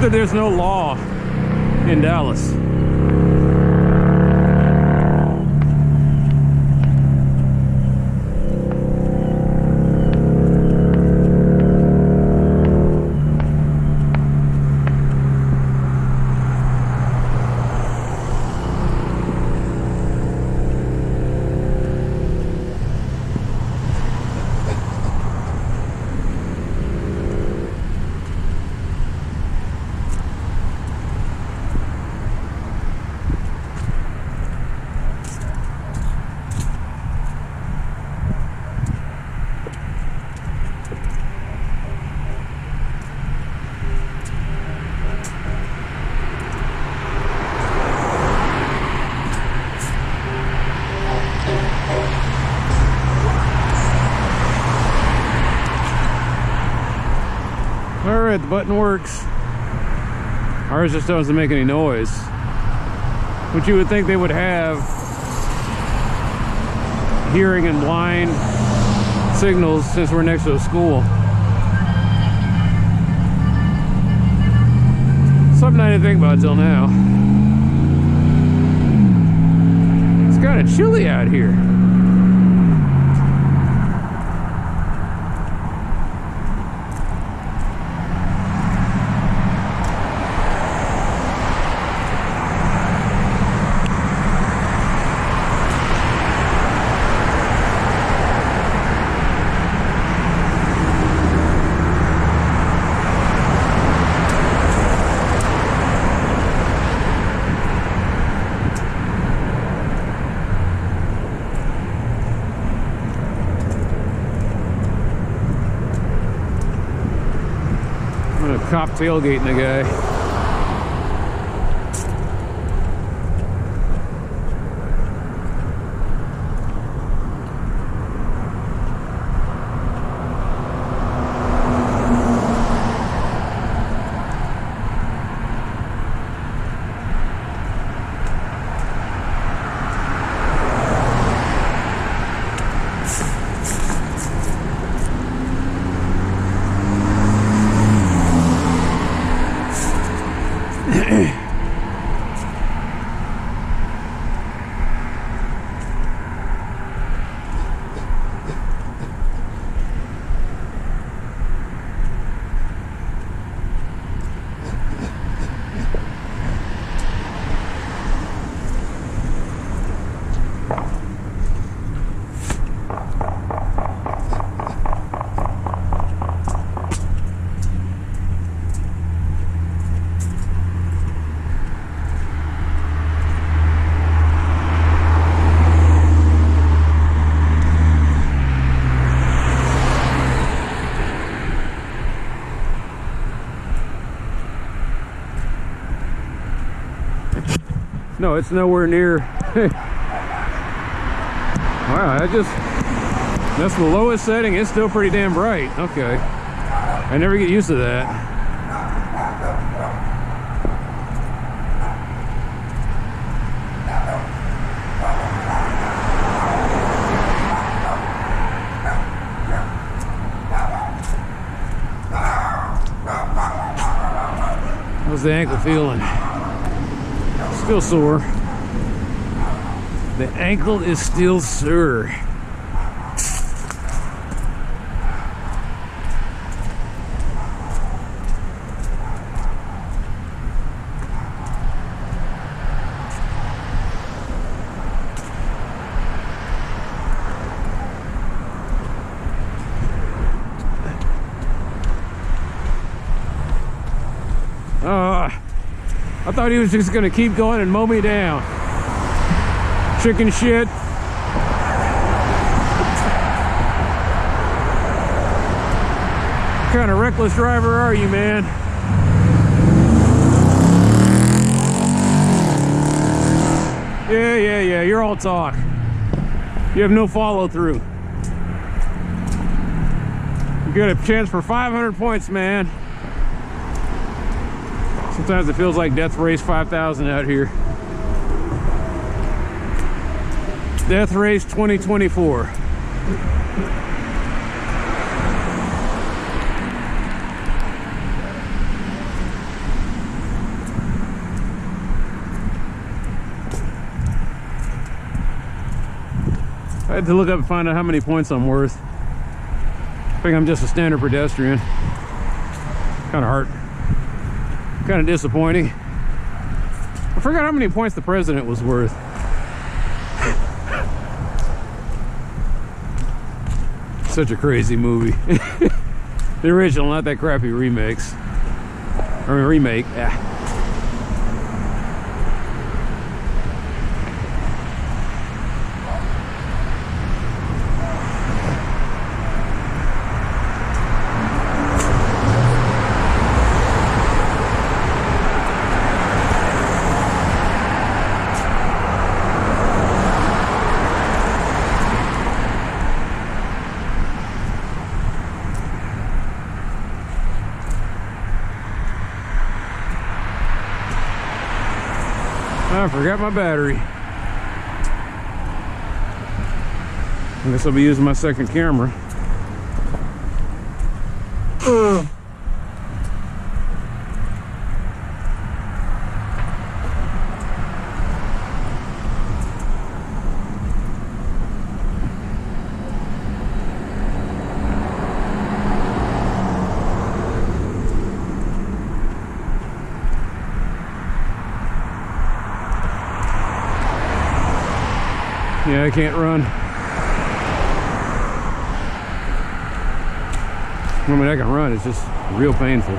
that there's no law in Dallas. Alright, the button works. Ours just doesn't make any noise. Which you would think they would have hearing and blind signals since we're next to a school. Something I didn't think about till now. It's kind of chilly out here. Cop tailgating the guy. No, it's nowhere near. Wow, that's the lowest setting. It's still pretty damn bright. Okay. I never get used to that. How's the ankle feeling? Still sore. The ankle is still sore. I thought he was just gonna keep going and mow me down. Chicken shit. What kind of reckless driver are you, man? Yeah, you're all talk. You have no follow through. You got a chance for 500 points, man. Sometimes it feels like Death Race 5000 out here. Death Race 2024. had to look up and find out how many points I'm worth. I think I'm just a standard pedestrian. Kind of kind of disappointing. I forgot how many points the president was worth. Such a crazy movie. The original, not that crappy remakes. Or remake. Yeah. I forgot my battery. I guess I'll be using my second camera. Yeah, I can't run. I mean, I can run, it's just real painful.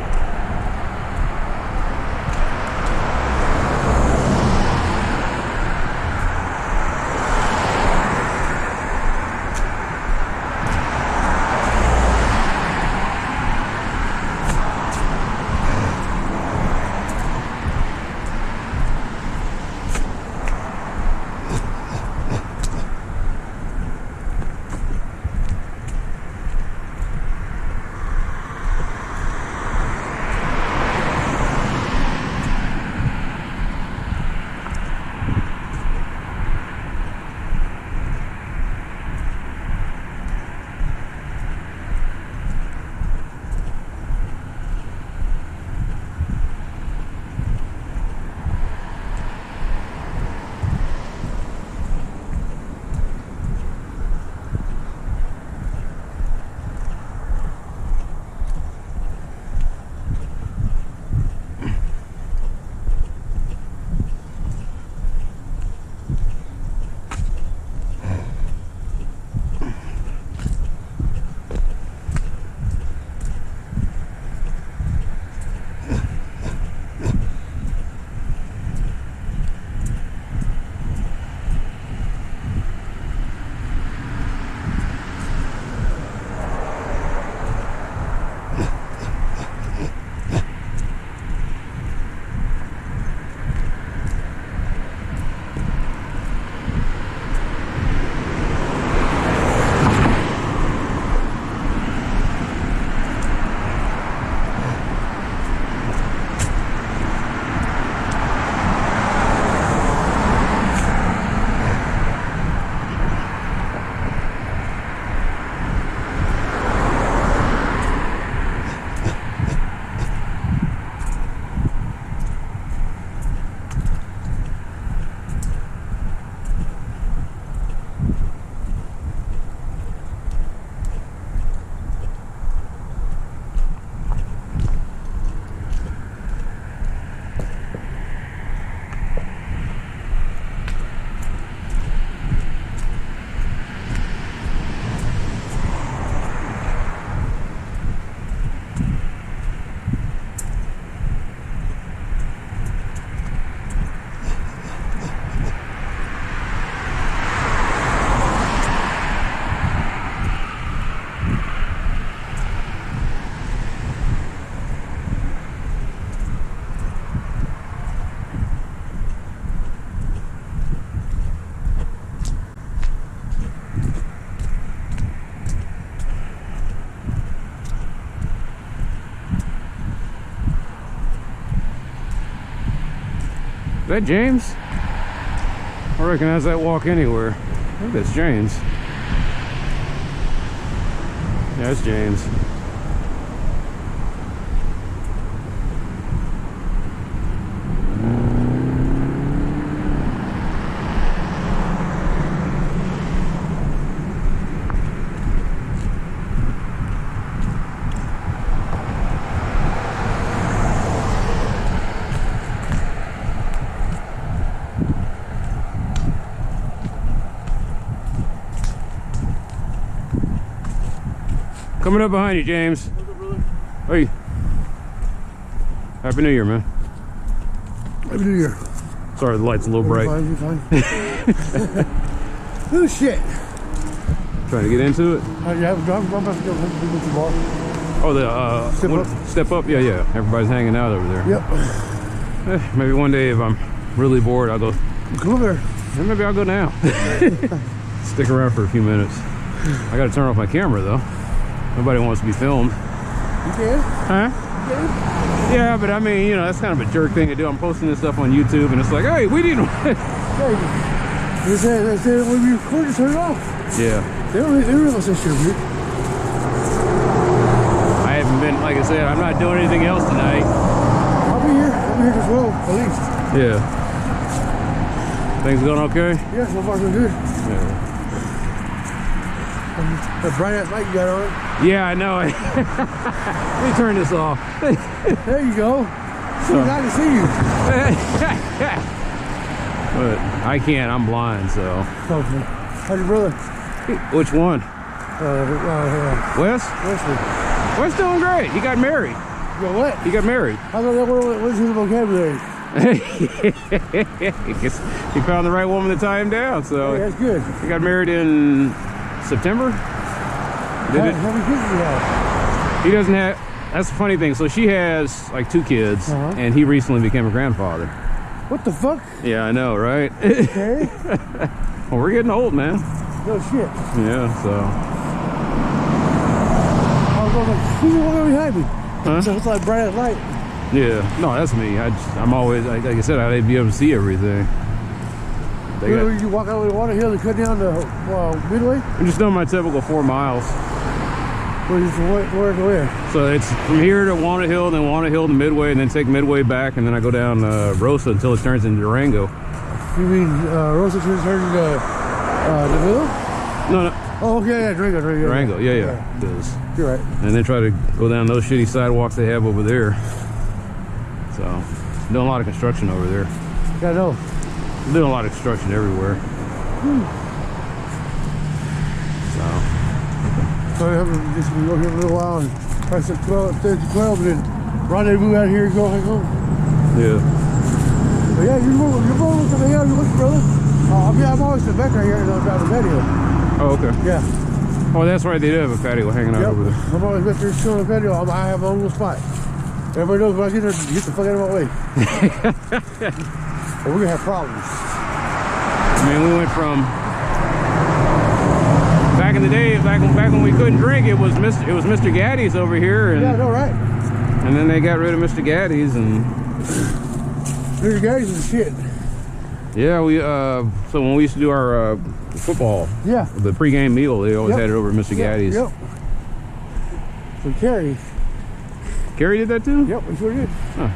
Is that James? I recognize that walk anywhere. I think that's James. Yeah, it's James. Coming up behind you, James. What's up, brother? Hey. Happy New Year, man. Happy New Year. Sorry, the light's a little bright. You're fine. Oh, shit. Trying to get into it? Yeah, I'm about to go to the bar. Oh, the step up? Yeah, yeah. Everybody's hanging out over there. Yep. Maybe one day if I'm really bored, I'll go. Come over there. Maybe I'll go now. Stick around for a few minutes. I got to turn off my camera though. Nobody wants to be filmed. You can? Huh? You can? Yeah, but I mean, you know, that's kind of a jerk thing to do. I'm posting this stuff on YouTube, and it's like, hey, we didn't. Hey, they said when you record, just turn it off. Yeah. They don't really listen to shit. I haven't been, like I said, I'm not doing anything else tonight. I'll be here as well, at least. Yeah. Things going okay? Yeah, so far so good. Yeah. That bright ass light you got on. Yeah, I know. Let me turn this off. There you go. So glad to see you. But I can't. I'm blind, so. Okay. How's your brother? Which one? Wes? Wesley. Wes doing great. He got married. You got what? He got married. I thought that was his vocabulary. He found the right woman to tie him down, so. Hey, that's good. He got married in September. How many kids do you have? He doesn't have. That's the funny thing. So she has like 2 kids, and he recently became a grandfather. What the fuck? Yeah, I know, right? Okay. Well, we're getting old, man. No shit. Yeah, so. I was like, who's the one behind me? Huh? So it's like bright as light. Yeah. No, that's me. I'm always, like I said, I'd be able to see everything. You walk out of the Walnut Hill and cut down to Midway? I'm just doing my typical 4 miles. Where to where? So it's from here to Walnut Hill, then Walnut Hill to Midway, and then take Midway back, and then I go down Rosa until it turns into Durango. You mean Rosa turns into DeVille? No, no. Oh, okay, yeah, Durango, yeah. It is. You're right. And then try to go down those shitty sidewalks they have over there. So, doing a lot of construction over there. Yeah, I know. Doing a lot of construction everywhere. So we just go here a little while and press at 12, and then rendezvous out here and go home. Yeah. But yeah, you're moving to the hill, you look, brother. I'm always in the back right here and I'm driving the patio. Oh, okay. Yeah. Oh, that's right. They do have a patio hanging out over there. I'm always back there chilling on the patio. I have my own little spot. Everybody knows when I get there, get the fuck out of my way. Or we're gonna have problems. I mean, we went from back in the day, back when we couldn't drink. It was Mr. Gaddy's over here, and yeah, I know, right? And then they got rid of Mr. Gaddy's, and Mr. Gaddy's is the shit. Yeah, we so when we used to do our football, the pregame meal, they always had it over at Mr. Gaddy's. Yep. So Carrie did that too? Yep, we sure did. Huh.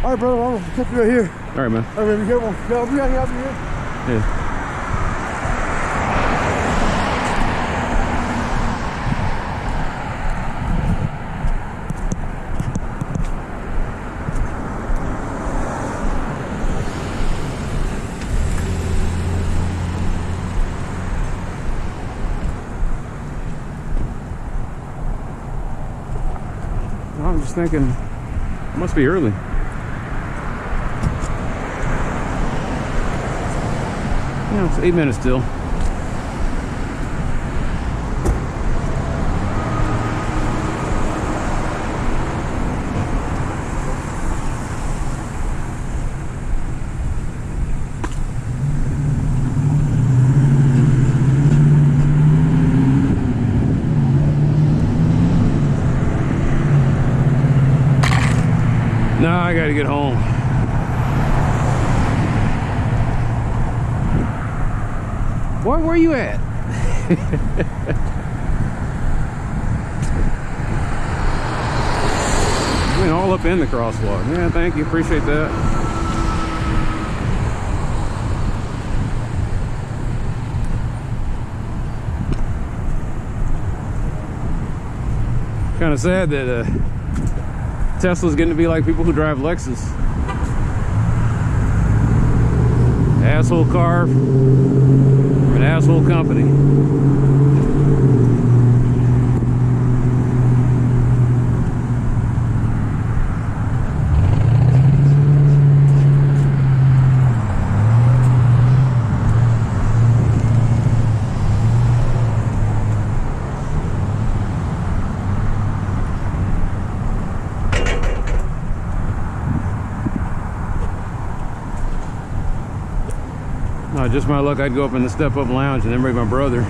All right, brother, I'm gonna catch you right here. All right, man. All right, man, be careful. No, we got you here. Yeah. I'm just thinking, it must be early. Yeah, it's 8 minutes still. No, I gotta get home. Where are you at? I mean, all up in the crosswalk. Yeah, thank you. Appreciate that. Kind of sad that Tesla's getting to be like people who drive Lexus. Asshole car from an asshole company. Just my luck, I'd go up in the step-up lounge and then bring my brother.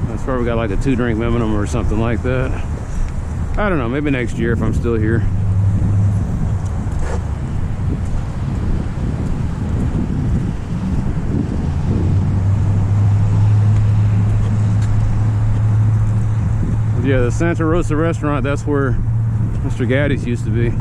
That's probably got like a 2-drink minimum or something like that. I don't know, maybe next year if I'm still here. Yeah, the Santa Rosa restaurant, that's where Mr. Gaddy's used to be.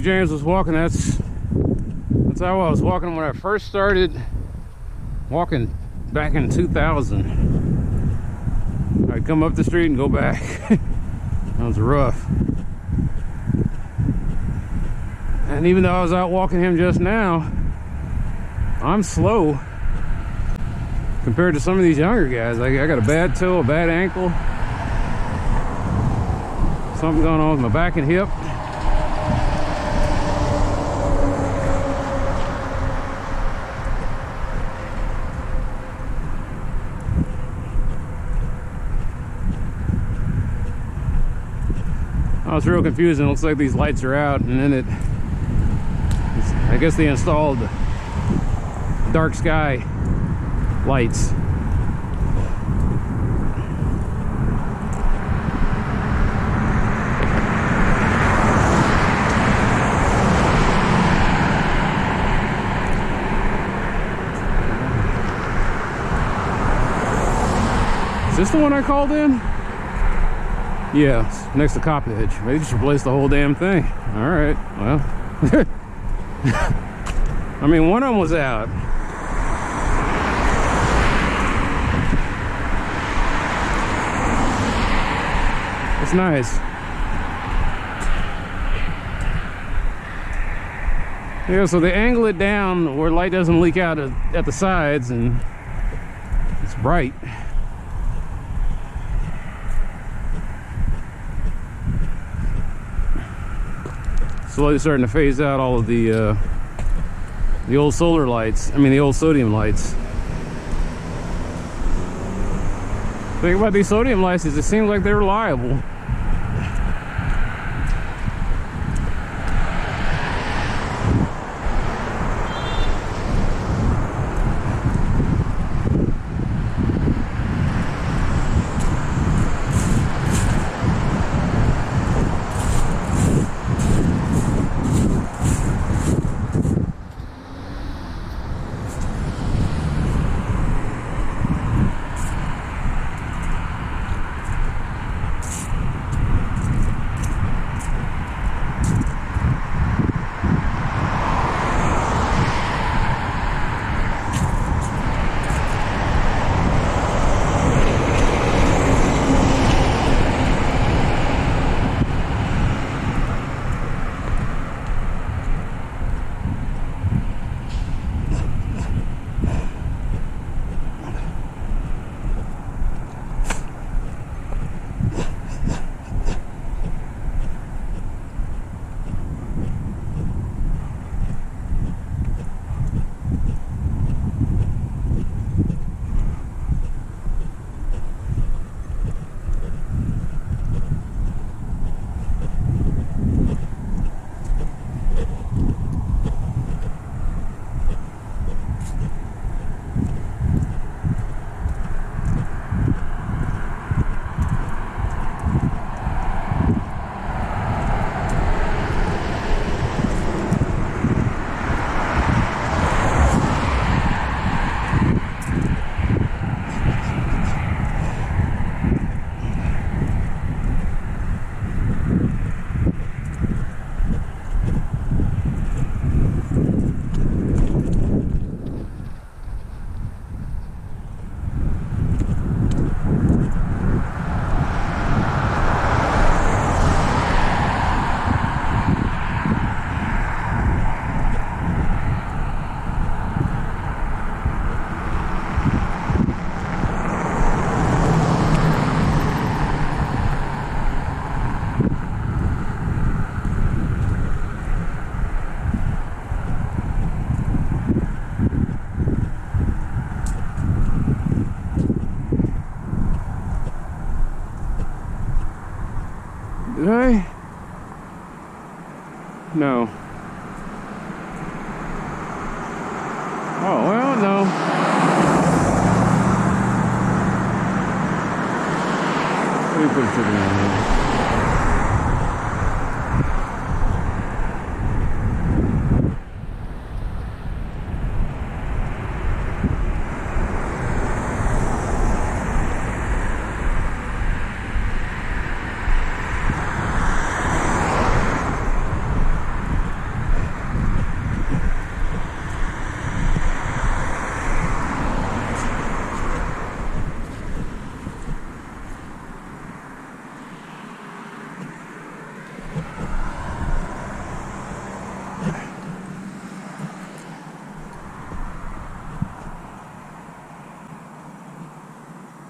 James was walking, that's how I was walking when I first started walking back in 2000. I'd come up the street and go back. That was rough. And even though I was out walking him just now, I'm slow compared to some of these younger guys. I got a bad toe, a bad ankle, something going on with my back and hip. Oh, it's real confusing. It looks like these lights are out, and then I guess they installed dark sky lights. Is this the one I called in? Yeah, it's next to Copperhead. Maybe just replace the whole damn thing. All right, well. I mean, one of them was out. It's nice. Yeah, so they angle it down where light doesn't leak out at the sides, and it's bright. Slowly starting to phase out all of the old solar lights. I mean, the old sodium lights. The thing about these sodium lights is it seems like they're reliable. Did I? No. Oh, well, no. Let me put it to the end.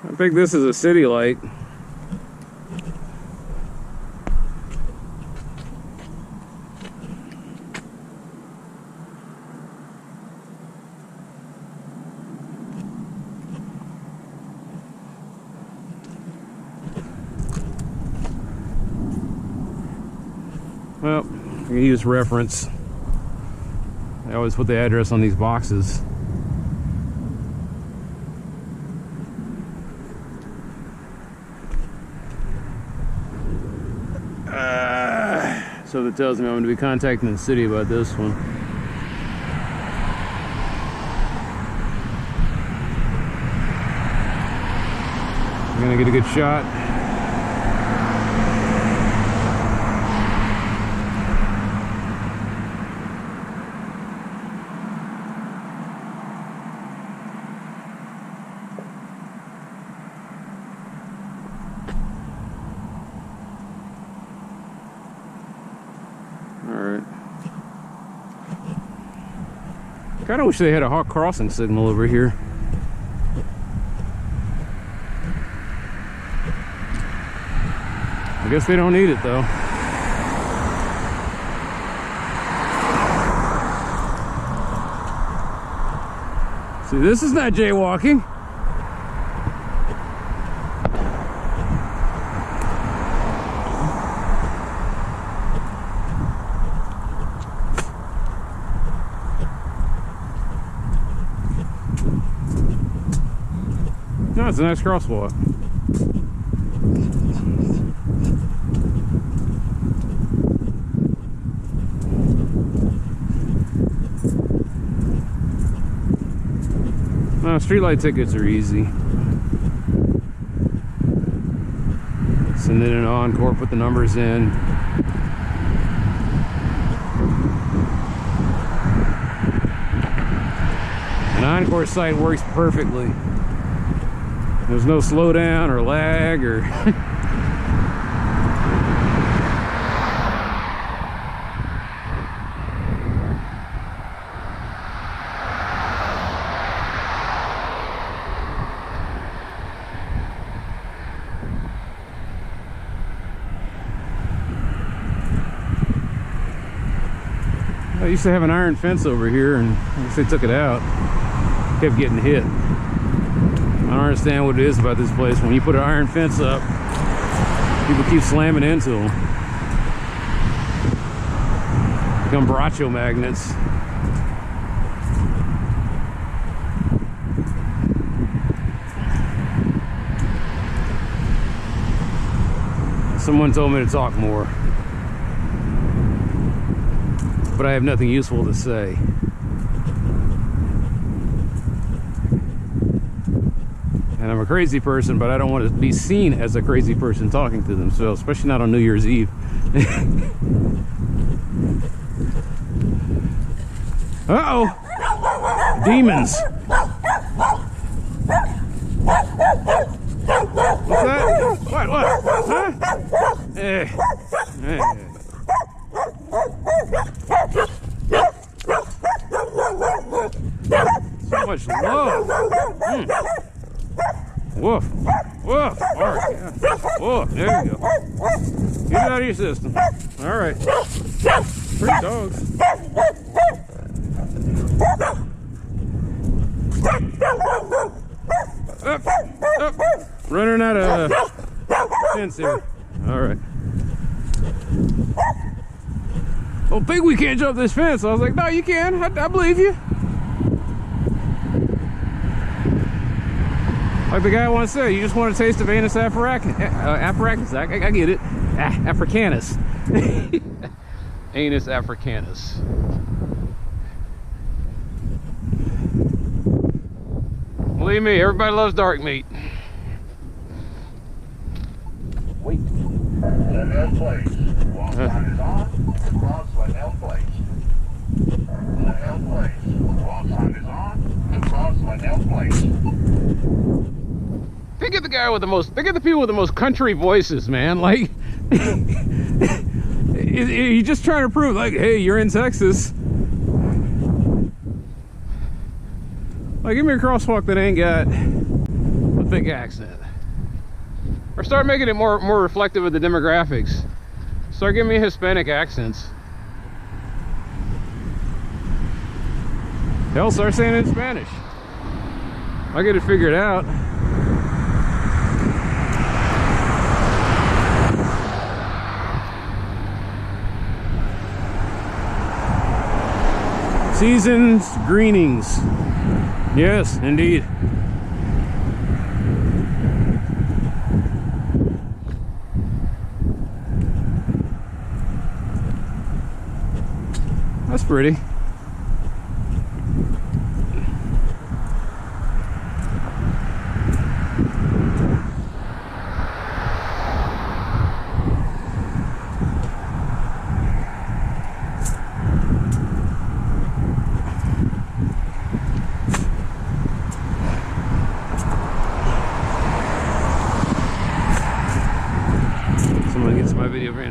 I think this is a city light. Well, I can use reference. I always put the address on these boxes. So that tells me I'm going to be contacting the city about this one. I'm going to get a good shot. All right. Kind of wish they had a hawk crossing signal over here. I guess they don't need it though. See, this is not jaywalking. No, it's a nice crosswalk. No, streetlight tickets are easy. Send it in Encore, put the numbers in. An Encore site works perfectly. There's no slowdown or lag or I used to have an iron fence over here, and I guess they took it out. Kept getting hit. I don't understand what it is about this place. When you put an iron fence up, people keep slamming into them. Become broncho magnets. Someone told me to talk more, but I have nothing useful to say. And I'm a crazy person, but I don't want to be seen as a crazy person talking to them, so especially not on New Year's Eve. Uh-oh! Demons! What's that? What? Huh? So much love! Woof, woof, all right, yeah. Woof, there you go. Get it out of your system. All right. Pretty dogs. Up. Running out of fence here. All right. Oh, Big, we can't jump this fence. I was like, no, you can. I believe you. Like the guy once said, you just want a taste of anus apparatus. I get it. Africanus. Anus africanus. Believe me, everybody loves dark meat. Wait. Lemmon Place. Walk sign is on. Across Lemmon Place. Lemmon Place. Walk sign is on. Across Lemmon Place. Think of the guy with the most, think of the people with the most country voices, man. Like, you just trying to prove, like, hey, you're in Texas. Like, give me a crosswalk that ain't got a thick accent. Or start making it more reflective of the demographics. Start giving me Hispanic accents. Hell, start saying it in Spanish. I'll get it figured out. Seasons greenings. Yes, indeed. That's pretty.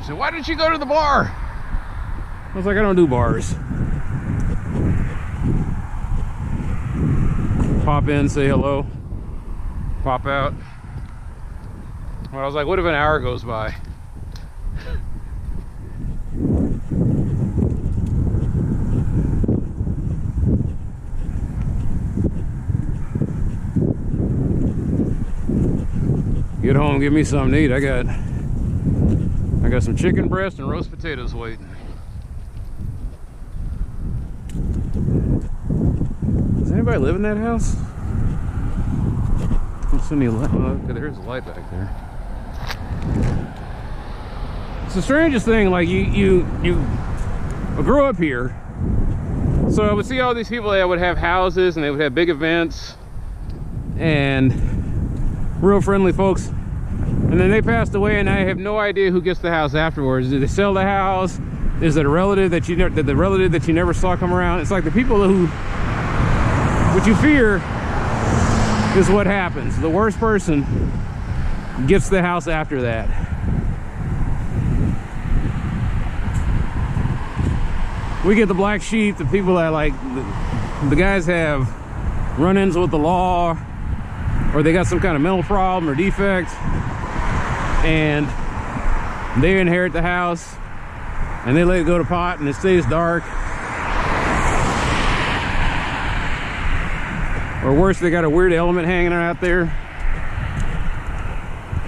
Said, why didn't you go to the bar? I was like, I don't do bars. Pop in, say hello, pop out. Well, I was like, what if an hour goes by? Get home, give me something to eat. I got some chicken breast and roast potatoes waiting. Does anybody live in that house? I don't see any light. Oh, okay, there's a light back there. It's the strangest thing. Like you grew up here, so I would see all these people that would have houses and they would have big events and real friendly folks, and then they passed away, and I have no idea who gets the house afterwards. Did they sell the house? Is it a relative that you never saw come around? It's like the people who, what you fear is what happens. The worst person gets the house after that. We get the black sheep, the people that like the guys have run-ins with the law, or they got some kind of mental problem or defect, and they inherit the house and they let it go to pot and it stays dark. Or worse, they got a weird element hanging out there.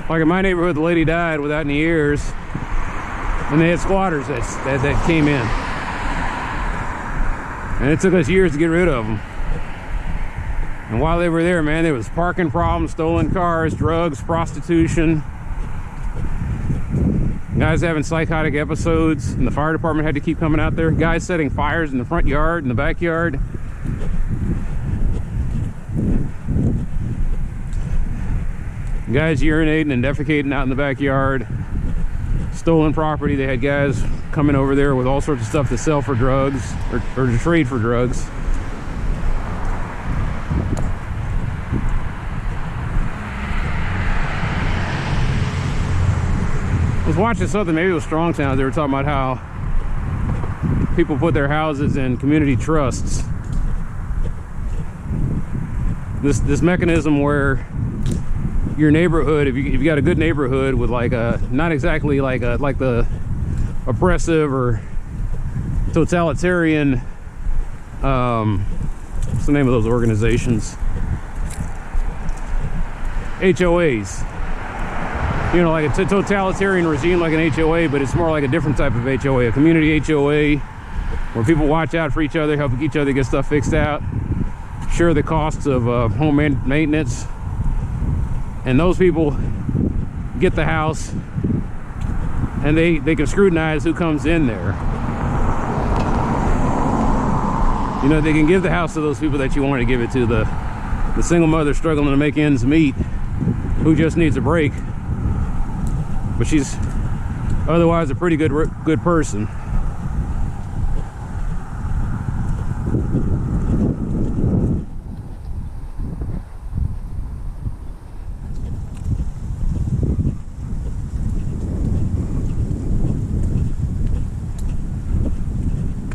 Like in my neighborhood, the lady died without any heirs, and they had squatters that came in, and it took us years to get rid of them. And while they were there, man, there was parking problems, stolen cars, drugs, prostitution, guys having psychotic episodes, and the fire department had to keep coming out there. Guys setting fires in the front yard, in the backyard. Guys urinating and defecating out in the backyard. Stolen property. They had guys coming over there with all sorts of stuff to sell for drugs, or to trade for drugs. I was watching something, maybe it was Strong Town. They were talking about how people put their houses in community trusts. This mechanism where your neighborhood, if you got a good neighborhood with like a, not exactly like the oppressive or totalitarian, what's the name of those organizations? HOAs. You know, like a totalitarian regime like an HOA, but it's more like a different type of HOA, a community HOA, where people watch out for each other, help each other get stuff fixed out, share the costs of home maintenance. And those people get the house, and they can scrutinize who comes in there. You know, they can give the house to those people that you want to give it to, the single mother struggling to make ends meet, who just needs a break, but she's otherwise a pretty good person.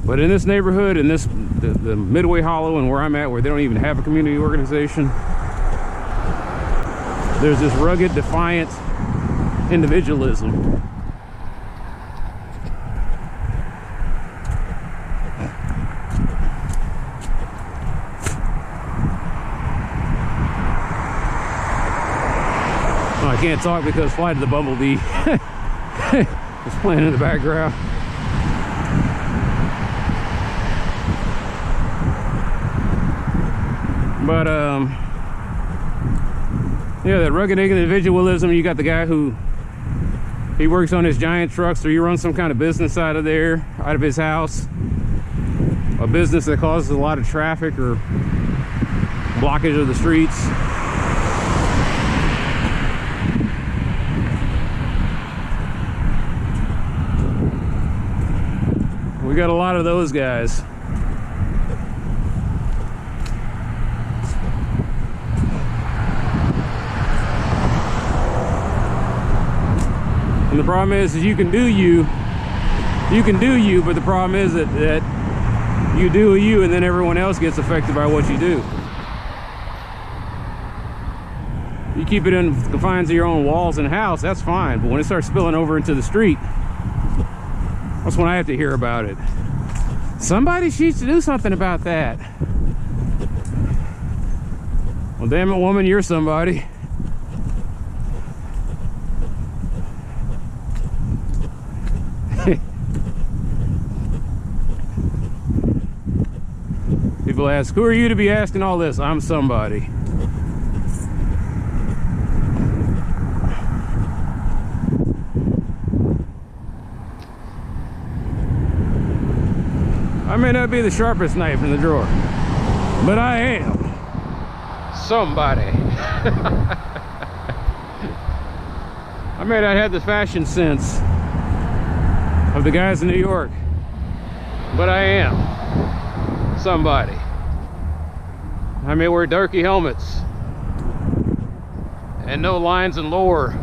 But in this neighborhood, in the Midway Hollow, and where I'm at, where they don't even have a community organization, there's this rugged, defiant individualism. Oh, I can't talk because Flight of the Bumblebee is playing in the background. But yeah, that rugged individualism. You got the guy who he works on his giant trucks, or he runs some kind of business out of his house, a business that causes a lot of traffic or blockage of the streets. We got a lot of those guys. And the problem is you can do you, but the problem is that you do you, and then everyone else gets affected by what you do. keep it in the confines of your own walls and house, that's fine. But when it starts spilling over into the street, that's when I have to hear about it. Somebody needs to do something about that. Well, damn it, woman, you're somebody. People ask, who are you to be asking all this? I'm somebody. I may not be the sharpest knife in the drawer, but I am somebody. I may not have the fashion sense of the guys in New York, but I am somebody. I may wear darky helmets and know lines and lore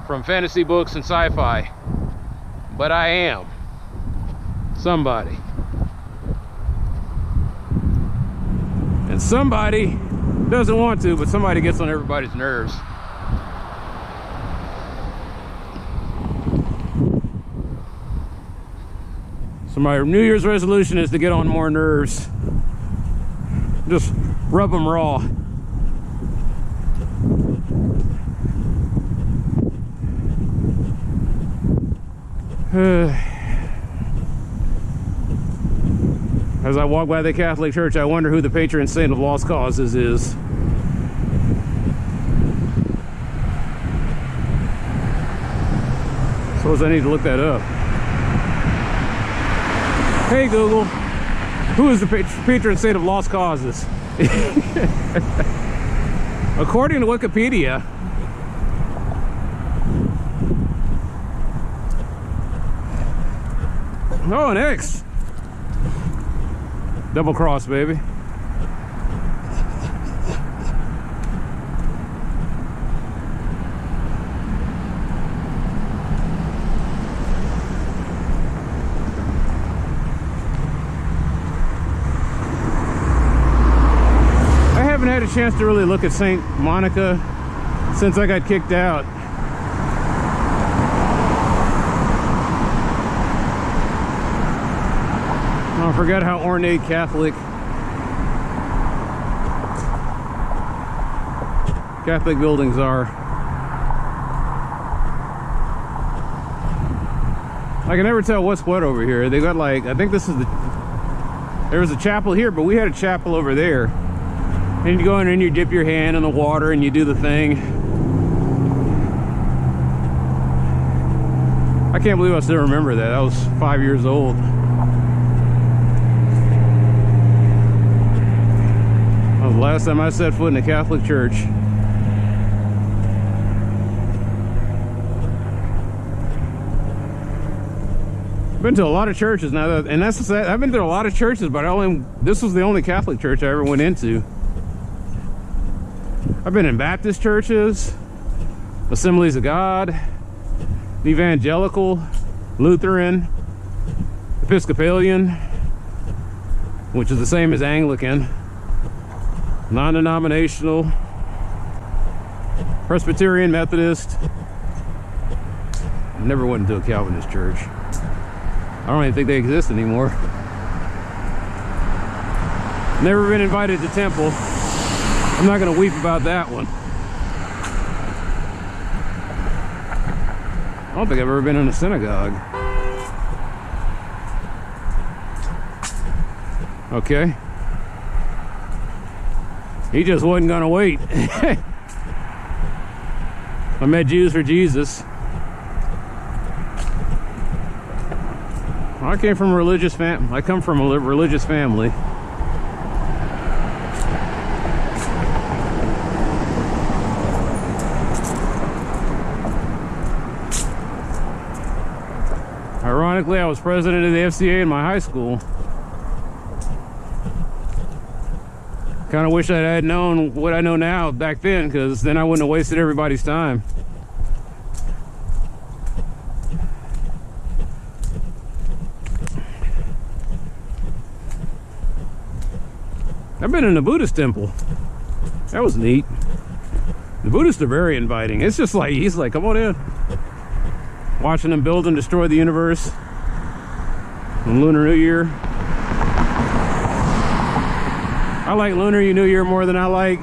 from fantasy books and sci-fi, but I am somebody. And somebody doesn't want to, but somebody gets on everybody's nerves. So my New Year's resolution is to get on more nerves. Just rub them raw. As I walk by the Catholic Church, I wonder who the patron saint of lost causes is. Suppose I need to look that up. Hey Google, who is the patron saint of lost causes? According to Wikipedia, oh, an X. Double cross, baby. I haven't had a chance to really look at St. Monica since I got kicked out. I forgot how ornate Catholic buildings are. I can never tell what's what over here. They got like, I think this is there was a chapel here, but we had a chapel over there. And you go in and you dip your hand in the water and you do the thing. I can't believe I still remember that. I was 5 years old. The last time I set foot in a Catholic church. I've been to a lot of churches now, and that's the sad, I've been to a lot of churches, but this was the only Catholic church I ever went into. I've been in Baptist churches, Assemblies of God, Evangelical, Lutheran, Episcopalian, which is the same as Anglican, non-denominational, Presbyterian, Methodist. Never went into a Calvinist church. I don't even think they exist anymore. Never been invited to Temple. I'm not going to weep about that one. I don't think I've ever been in a synagogue. Okay. He just wasn't gonna wait. I met Jews for Jesus. I came from a religious family. I come from a religious family. Ironically, I was president of the FCA in my high school. Kind of wish I had known what I know now back then, because then I wouldn't have wasted everybody's time. I've been in a Buddhist temple. That was neat. The Buddhists are very inviting. It's just like, he's like, come on in. Watching them build and destroy the universe on Lunar New Year. I like Lunar New Year more than I like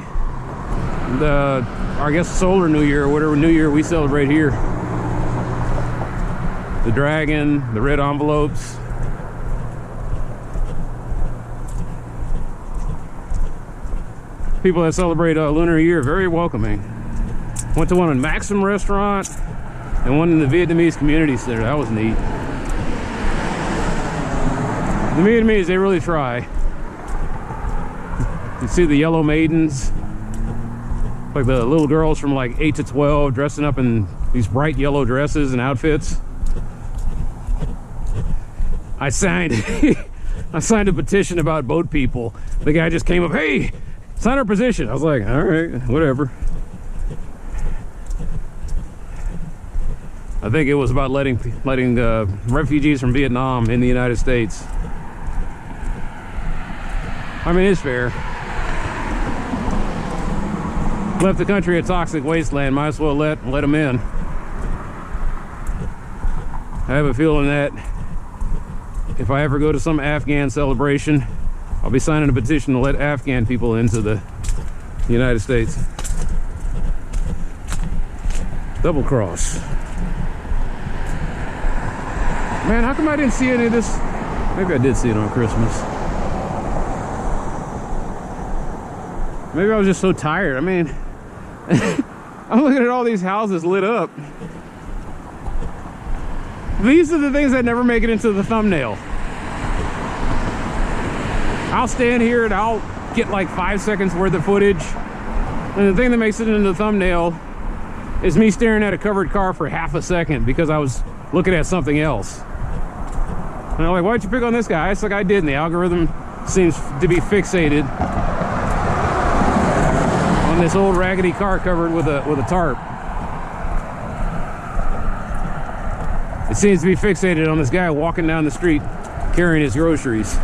the, I guess, Solar New Year, or whatever New Year we celebrate here. The dragon, the red envelopes. People that celebrate Lunar New Year are very welcoming. Went to one in Maxim restaurant and one in the Vietnamese community center. That was neat. The Vietnamese, they really try. You see the yellow maidens, like the little girls from like 8 to 12 dressing up in these bright yellow dresses and outfits. I signed I signed a petition about boat people. The guy just came up, hey, sign our petition. I was like, all right, whatever. I think it was about letting refugees from Vietnam in the United States. I mean, it's fair. Left the country a toxic wasteland, might as well let them in. I have a feeling that if I ever go to some Afghan celebration, I'll be signing a petition to let Afghan people into the United States. Double cross. Man, how come I didn't see any of this? Maybe I did see it on Christmas. Maybe I was just so tired. I mean, I'm looking at all these houses lit up. These are the things that never make it into the thumbnail. I'll stand here and I'll get like 5 seconds worth of footage. And the thing that makes it into the thumbnail is me staring at a covered car for half a second because I was looking at something else. And I'm like, why'd you pick on this guy? It's like I did, and the algorithm seems to be fixated on this old raggedy car covered with a tarp. It seems to be fixated on this guy walking down the street carrying his groceries.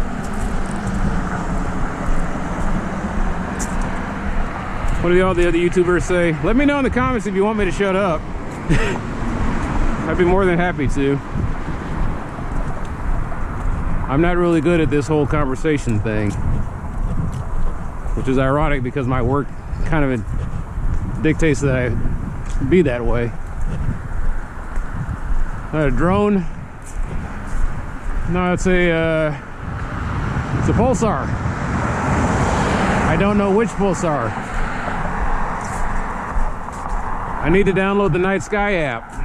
What do all the other YouTubers say? Let me know in the comments if you want me to shut up. I'd be more than happy to. I'm not really good at this whole conversation thing, which is ironic because my work kind of dictates that I be that way. A drone? No, it's a pulsar. I don't know which pulsar. I need to download the Night Sky app.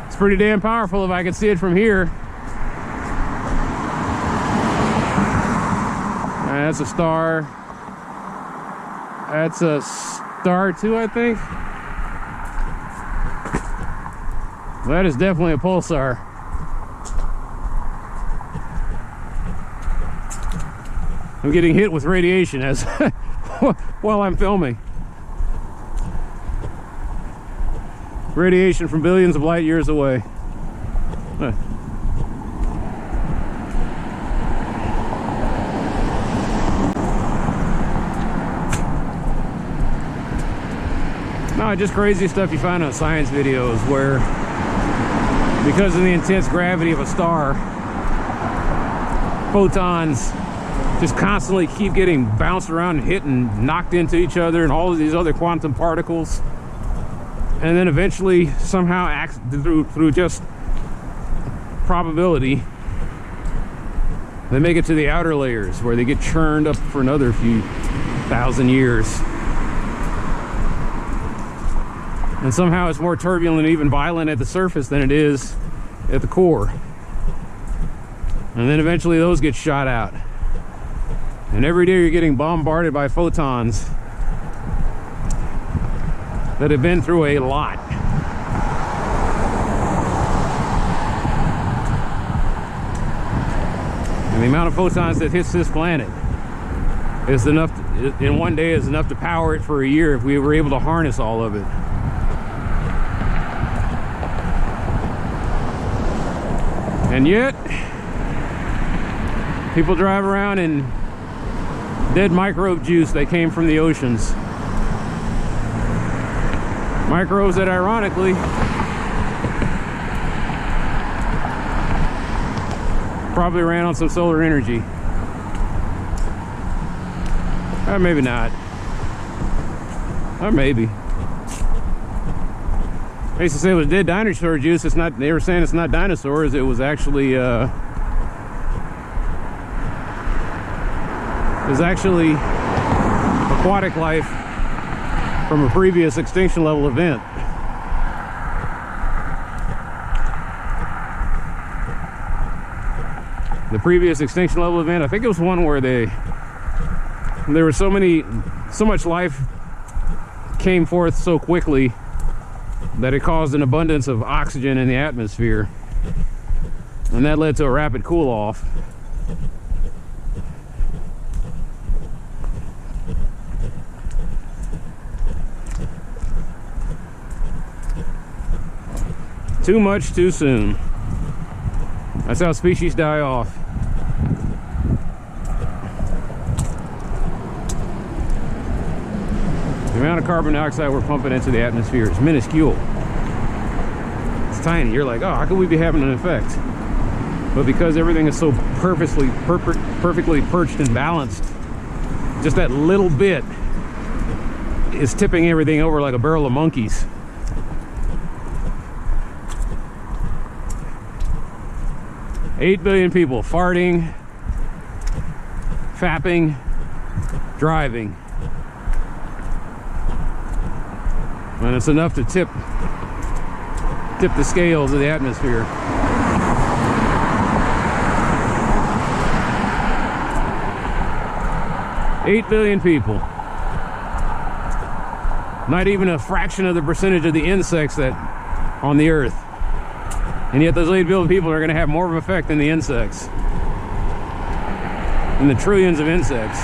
It's pretty damn powerful if I can see it from here. That's a star. That's a star too, I think. That is definitely a pulsar. I'm getting hit with radiation as while I'm filming. Radiation from billions of light years away. No, just crazy stuff you find on science videos where, because of the intense gravity of a star, photons just constantly keep getting bounced around and hit and knocked into each other and all of these other quantum particles, and then eventually somehow act through just probability, they make it to the outer layers where they get churned up for another few thousand years, and somehow it's more turbulent and even violent at the surface than it is at the core, and then eventually those get shot out. And every day you're getting bombarded by photons that have been through a lot. And the amount of photons that hits this planet is enough to, in one day, is enough to power it for a year if we were able to harness all of it. And yet, people drive around in dead microbe juice that came from the oceans. Microbes that ironically probably ran on some solar energy. Or maybe not. Or maybe. I used to say it was dead dinosaur juice. It's not. They were saying it's not dinosaurs. It was actually aquatic life from a previous extinction level event. The previous extinction level event, I think it was one where there were so much life came forth so quickly that it caused an abundance of oxygen in the atmosphere, and that led to a rapid cool off. Too much too soon. That's how species die off. The amount of carbon dioxide we're pumping into the atmosphere is minuscule. It's tiny. You're like, oh, how could we be having an effect? But because everything is so perfectly perched and balanced, just that little bit is tipping everything over like a barrel of monkeys. $8 billion people farting, fapping, driving. And it's enough to tip the scales of the atmosphere. $8 billion people. Not even a fraction of the percentage of the insects that on the earth. And yet those 8 billion people are going to have more of an effect than the insects. And the trillions of insects.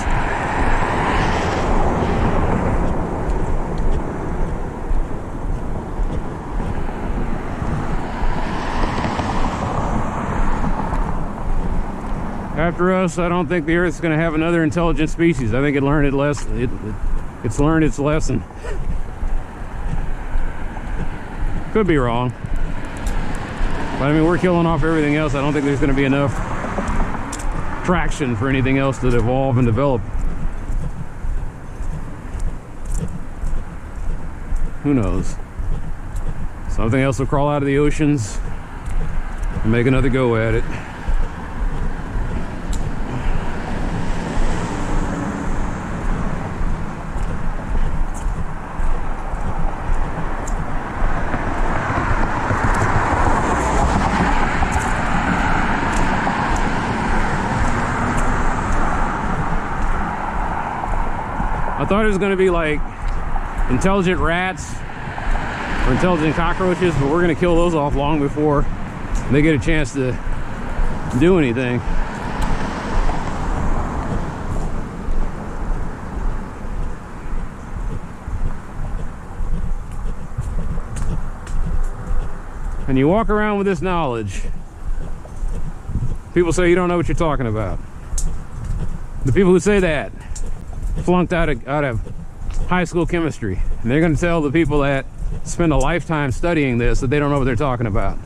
After us, I don't think the Earth's going to have another intelligent species. I think it's learned its lesson. Could be wrong. But I mean, we're killing off everything else. I don't think there's going to be enough traction for anything else to evolve and develop. Who knows? Something else will crawl out of the oceans and make another go at it. I thought it was going to be like intelligent rats or intelligent cockroaches, but we're going to kill those off long before they get a chance to do anything. And you walk around with this knowledge, people say you don't know what you're talking about. The people who say that flunked out of high school chemistry, and they're going to tell the people that spend a lifetime studying this that they don't know what they're talking about.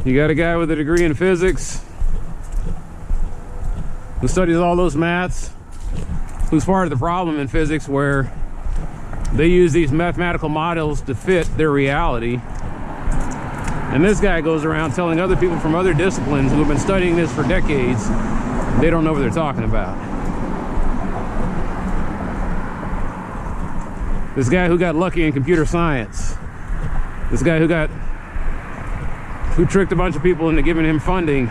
You got a guy with a degree in physics who studies all those maths, who's part of the problem in physics where they use these mathematical models to fit their reality. And this guy goes around telling other people from other disciplines who have been studying this for decades, they don't know what they're talking about. This guy who got lucky in computer science. This guy who tricked a bunch of people into giving him funding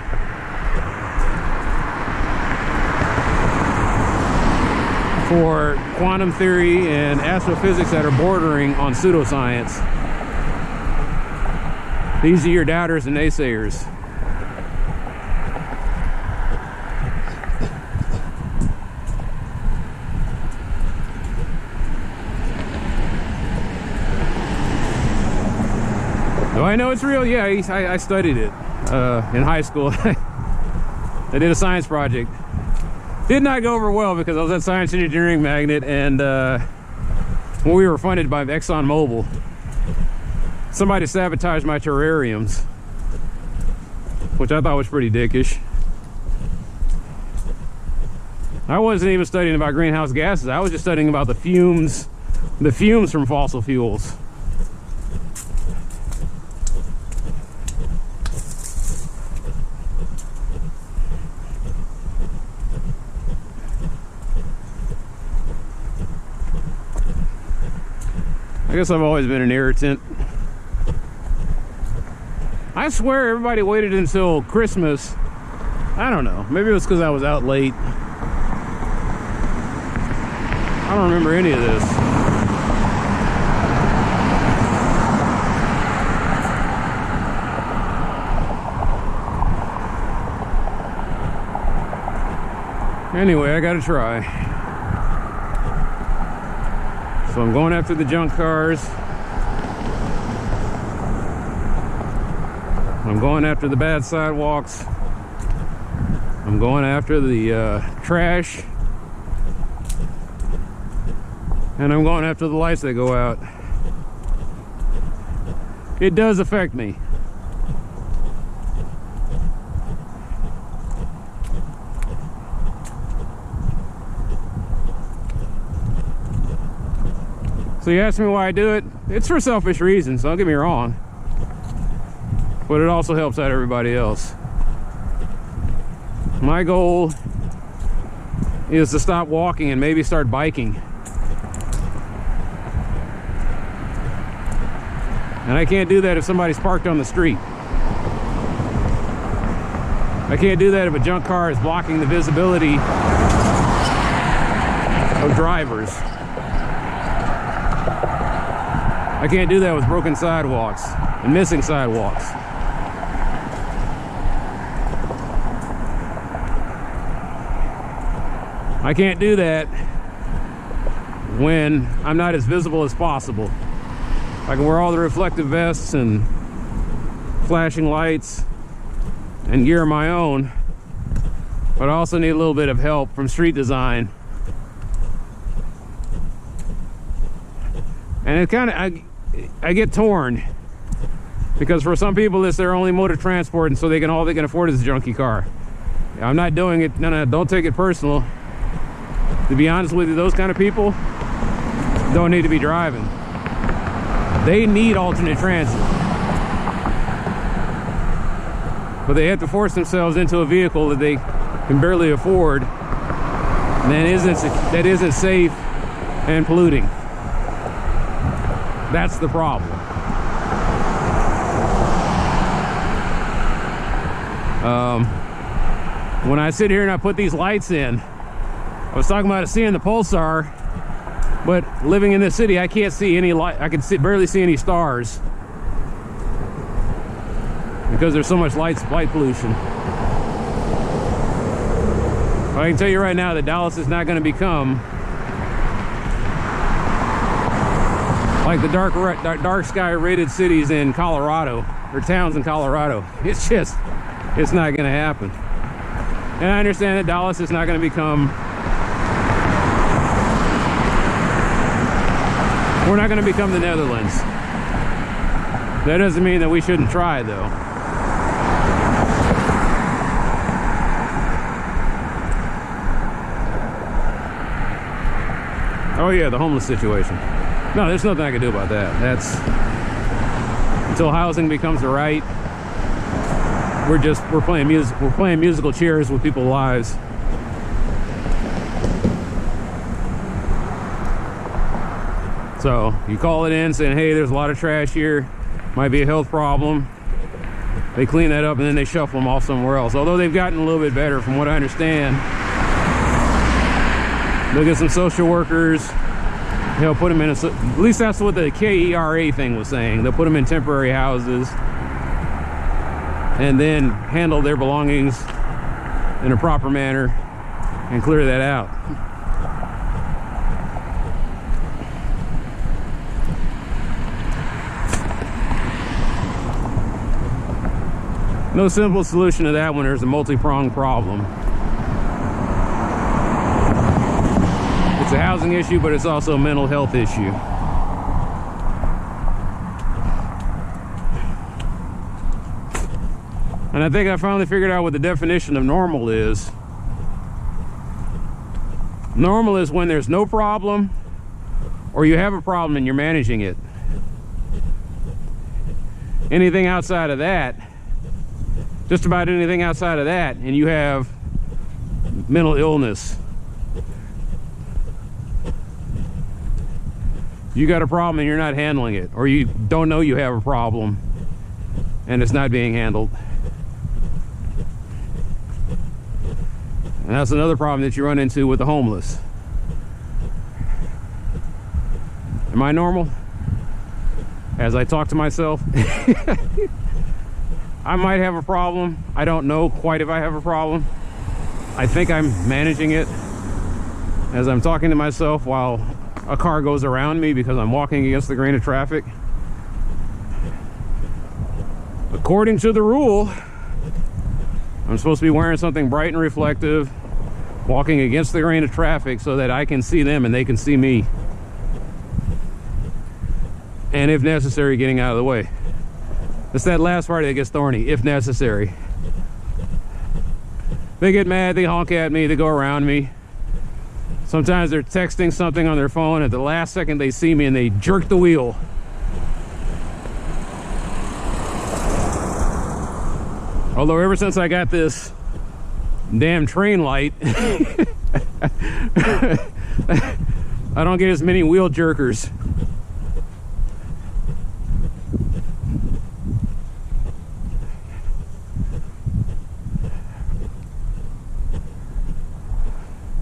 for quantum theory and astrophysics that are bordering on pseudoscience. These are your doubters and naysayers. Do I know it's real? Yeah, I studied it. in high school. I did a science project. Did not go over well because I was at Science Engineering Magnet, and when we were funded by ExxonMobil, somebody sabotaged my terrariums, which I thought was pretty dickish. I wasn't even studying about greenhouse gases. I was just studying about the fumes from fossil fuels. I guess I've always been an irritant. I swear everybody waited until Christmas. I don't know. Maybe it was because I was out late. I don't remember any of this. Anyway, I gotta try. So I'm going after the junk cars. I'm going after the bad sidewalks. I'm going after the trash. And I'm going after the lights that go out. It does affect me. So you ask me why I do it? It's for selfish reasons, don't get me wrong. But it also helps out everybody else. My goal is to stop walking and maybe start biking. And I can't do that if somebody's parked on the street. I can't do that if a junk car is blocking the visibility of drivers. I can't do that with broken sidewalks and missing sidewalks. I can't do that when I'm not as visible as possible. I can wear all the reflective vests and flashing lights and gear of my own, but I also need a little bit of help from street design. And it kind of, I get torn, because for some people it's their only mode of transport, and so all they can afford is a junky car. I'm not doing it. No, don't take it personal. To be honest with you, those kind of people don't need to be driving. They need alternate transit. But they have to force themselves into a vehicle that they can barely afford, and that isn't safe and polluting. That's the problem. When I sit here and I put these lights in, I was talking about seeing the pulsar, but living in this city, I can't see any light. I can barely see any stars because there's so much light pollution. But I can tell you right now that Dallas is not going to become like the dark sky rated cities in Colorado, or towns in Colorado. It's not going to happen. And I understand that Dallas is not going to become, we're not going to become the Netherlands. That doesn't mean that we shouldn't try, though. Oh yeah, the homeless situation. No, there's nothing I can do about that. That's until housing becomes the right. We're playing musical chairs with people's lives. So you call it in saying, hey, there's a lot of trash here, might be a health problem. They clean that up and then they shuffle them off somewhere else. Although they've gotten a little bit better from what I understand. They'll get some social workers. They'll put them in at least that's what the KERA thing was saying. They'll put them in temporary houses and then handle their belongings in a proper manner and clear that out. No simple solution to that when there's a multi-pronged problem. It's a housing issue, but it's also a mental health issue. And I think I finally figured out what the definition of normal is. Normal is when there's no problem, or you have a problem and you're managing it. Anything outside of that, just about anything outside of that, and you have mental illness. You got a problem and you're not handling it, or you don't know you have a problem and it's not being handled. And that's another problem that you run into with the homeless. Am I normal? As I talk to myself, I might have a problem. I don't know quite if I have a problem. I think I'm managing it as I'm talking to myself while a car goes around me because I'm walking against the grain of traffic. According to the rule, I'm supposed to be wearing something bright and reflective, walking against the grain of traffic so that I can see them and they can see me. And if necessary, getting out of the way. It's that last part that gets thorny, if necessary. They get mad, they honk at me, they go around me. Sometimes they're texting something on their phone, at the last second they see me and they jerk the wheel. Although ever since I got this damn train light, I don't get as many wheel jerkers.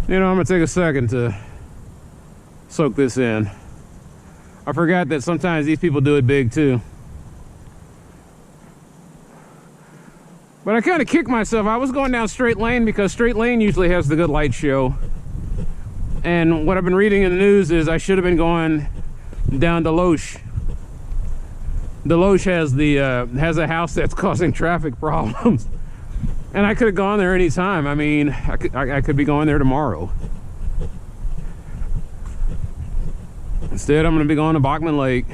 You know, I'm gonna take a second to soak this in. I forgot that sometimes these people do it big too. But I kind of kicked myself. I was going down straight lane because straight lane usually has the good light show. And what I've been reading in the news is I should have been going down Deloche. Deloche has a house that's causing traffic problems. And I could have gone there anytime. I mean, I could be going there tomorrow. Instead, I'm going to be going to Bachman Lake,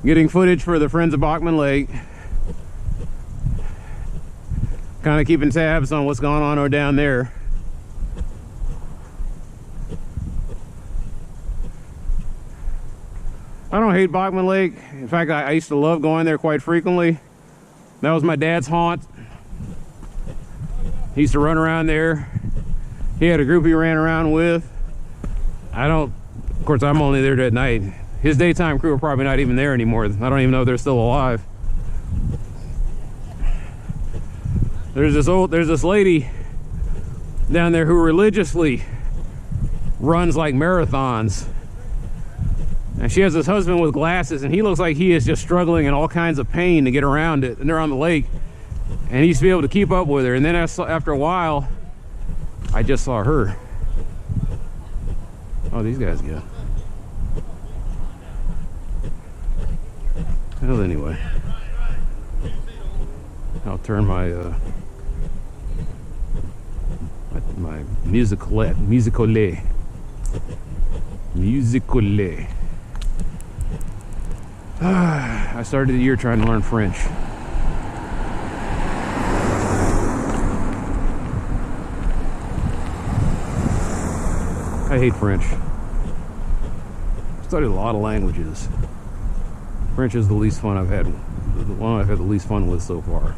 getting footage for the Friends of Bachman Lake, kind of keeping tabs on what's going on down there. I don't hate Bachman Lake. In fact, I used to love going there quite frequently. That was my dad's haunt. He used to run around there. He had a group he ran around with. Of course, I'm only there at night. His daytime crew are probably not even there anymore. I don't even know if they're still alive. There's this lady down there who religiously runs like marathons. And she has this husband with glasses, and he looks like he is just struggling in all kinds of pain to get around it. And they're on the lake, and he used to be able to keep up with her. And then after a while, I just saw her. Oh, these guys go. Well, anyway, I'll turn my my musicale. I started the year trying to learn French. I hate French. I studied a lot of languages. French is the least fun I've had. The one I've had the least fun with so far.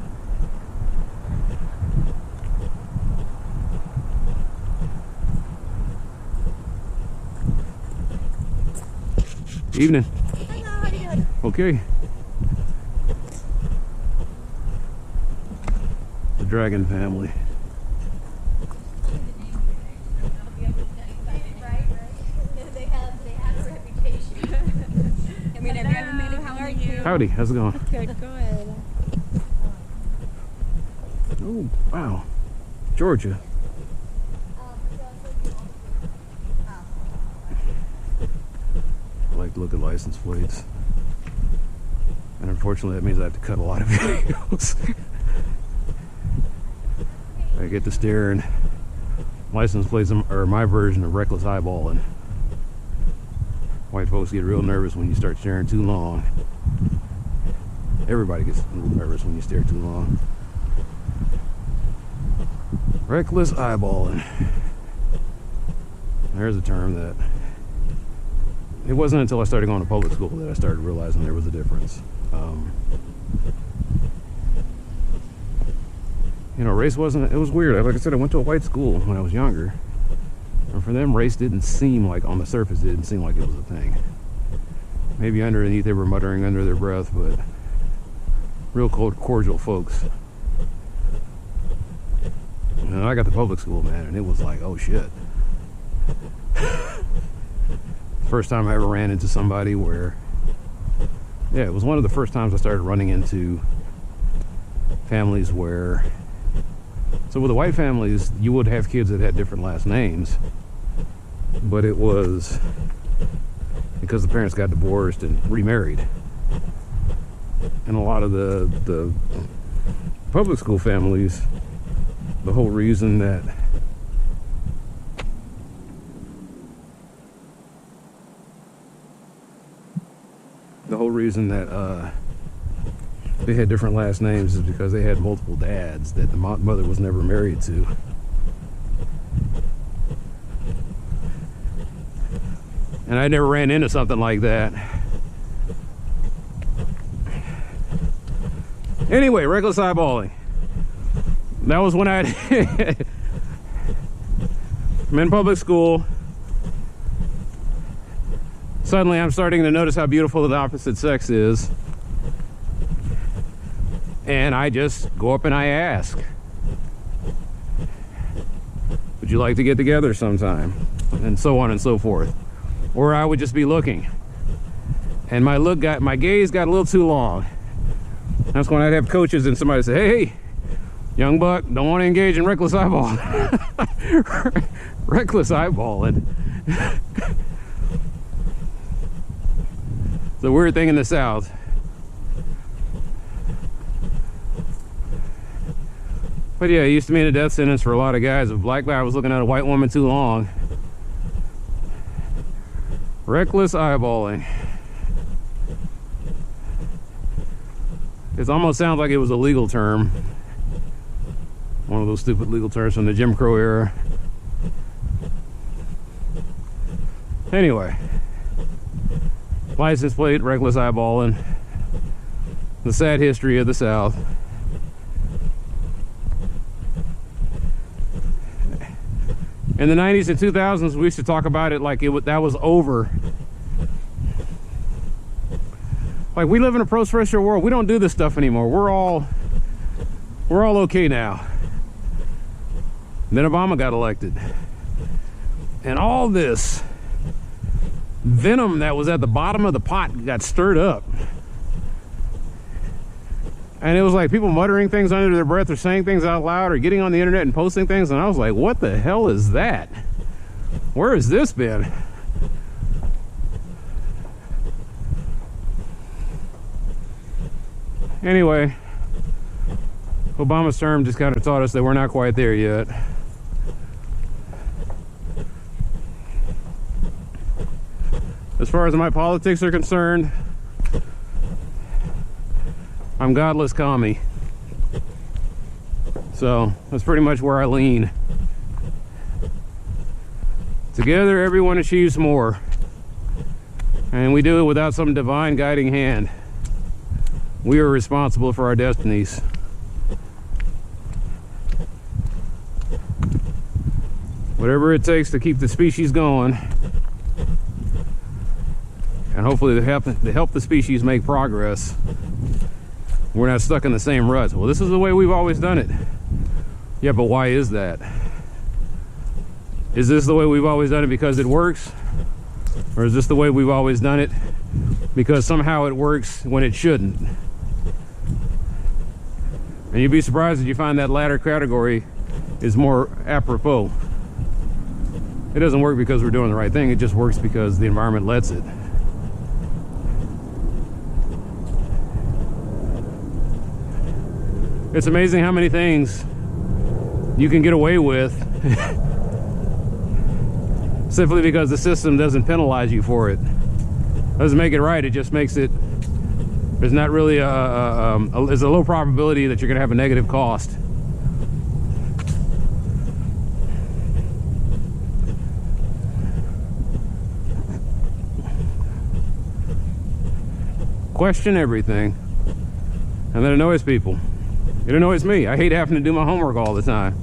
Evening. Hello, how are you doing? Okay. The Dragon family. They have a reputation. I mean, have you ever met him? How are you? Howdy, how's it going? Good, good. Oh, wow. Georgia. I like to look at license plates. And unfortunately, that means I have to cut a lot of videos. I get to steering. License plates are my version of reckless eyeballing. White folks get real nervous when you start staring too long. Everybody gets nervous when you stare too long. Reckless eyeballing. There's a term that... It wasn't until I started going to public school that I started realizing there was a difference. You know, race wasn't... It was weird. Like I said, I went to a white school when I was younger. And for them, race didn't seem like, on the surface, it didn't seem like it was a thing. Maybe underneath they were muttering under their breath, but real cold, cordial folks. And I got to public school, man, and it was like, oh shit. First time I ever ran into somebody where, yeah, it was one of the first times I started running into families where, so with the white families, you would have kids that had different last names, but it was because the parents got divorced and remarried. And a lot of the public school families, the whole reason that they had different last names is because they had multiple dads that the mother was never married to. And I never ran into something like that. Anyway, reckless eyeballing. That was when I'm in public school. Suddenly I'm starting to notice how beautiful the opposite sex is. And I just go up and I ask, would you like to get together sometime? And so on and so forth. Or I would just be looking. And my gaze got a little too long. That's when I'd have coaches and somebody say, hey, young buck, don't want to engage in reckless eyeballing. Reckless eyeballing. It's a weird thing in the South. But yeah, it used to mean a death sentence for a lot of guys. If a black guy was looking at a white woman too long. Reckless eyeballing. It almost sounds like it was a legal term. One of those stupid legal terms from the Jim Crow era. Anyway. License plate, reckless eyeballing. The sad history of the South. In the 90s and 2000s, we used to talk about it like that was over. Like, we live in a post-racial world. We don't do this stuff anymore. We're all okay now. And then Obama got elected. And all this venom that was at the bottom of the pot got stirred up. And it was like people muttering things under their breath or saying things out loud or getting on the internet and posting things. And I was like, what the hell is that? Where has this been? Anyway, Obama's term just kind of taught us that we're not quite there yet. As far as my politics are concerned, I'm godless commie. So that's pretty much where I lean. Together, everyone achieves more. And we do it without some divine guiding hand. We are responsible for our destinies. Whatever it takes to keep the species going, and hopefully to help the species make progress, we're not stuck in the same ruts. Well, this is the way we've always done it. Yeah, but why is that? Is this the way we've always done it because it works? Or is this the way we've always done it because somehow it works when it shouldn't? And you'd be surprised if you find that latter category is more apropos. It doesn't work because we're doing the right thing. It just works because the environment lets it. It's amazing how many things you can get away with simply because the system doesn't penalize you for it. Doesn't make it right, it just makes it, there's not really there's a low probability that you're gonna have a negative cost. Question everything, and that annoys people. It annoys me. I hate having to do my homework all the time.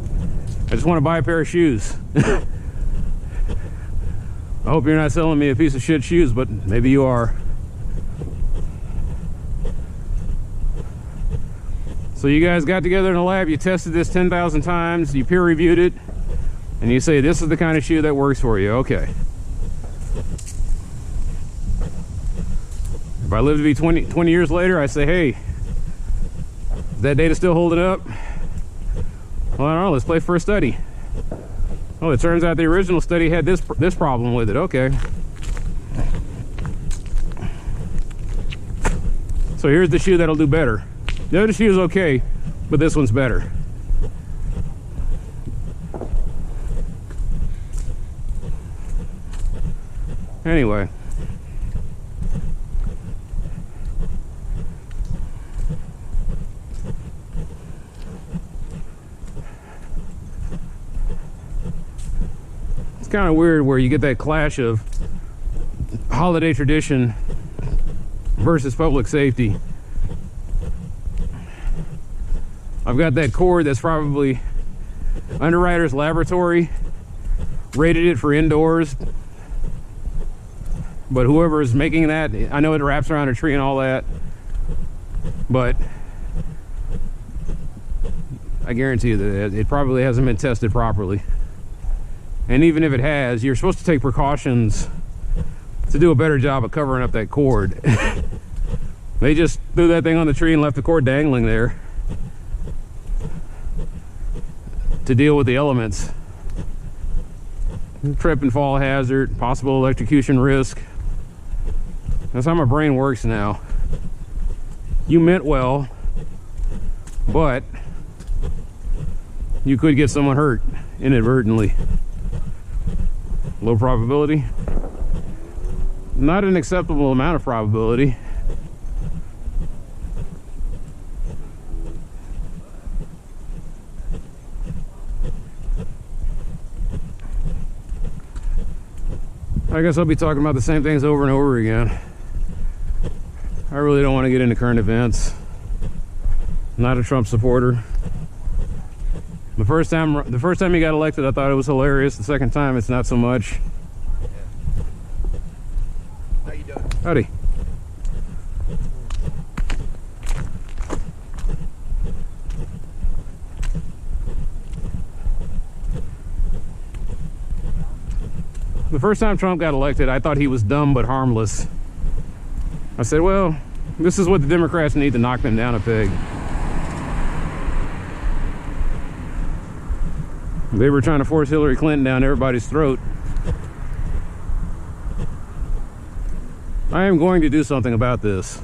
I just want to buy a pair of shoes. I hope you're not selling me a piece of shit shoes, but maybe you are. So you guys got together in the lab, you tested this 10,000 times, you peer reviewed it, and you say this is the kind of shoe that works for you. Okay. If I live to be 20 years later, I say, hey, is that data still holding up? Well, I don't know, let's play for a study. Oh, it turns out the original study had this problem with it. Okay. So here's the shoe that'll do better. The other shoe is okay, but this one's better. Anyway. It's kind of weird where you get that clash of holiday tradition versus public safety. I've got that cord that's probably Underwriter's Laboratory rated it for indoors, but whoever is making that, I know it wraps around a tree and all that, but I guarantee you that it probably hasn't been tested properly. And even if it has, you're supposed to take precautions to do a better job of covering up that cord. They just threw that thing on the tree and left the cord dangling there to deal with the elements. Trip and fall hazard, possible electrocution risk. That's how my brain works now. You meant well, but you could get someone hurt inadvertently. Low probability. Not an acceptable amount of probability. I guess I'll be talking about the same things over and over again. I really don't want to get into current events. I'm not a Trump supporter. The first time he got elected, I thought it was hilarious. The second time, it's not so much. How you doing? Howdy. The first time Trump got elected, I thought he was dumb but harmless. I said, well, this is what the Democrats need to knock them down a peg. They were trying to force Hillary Clinton down everybody's throat. I am going to do something about this.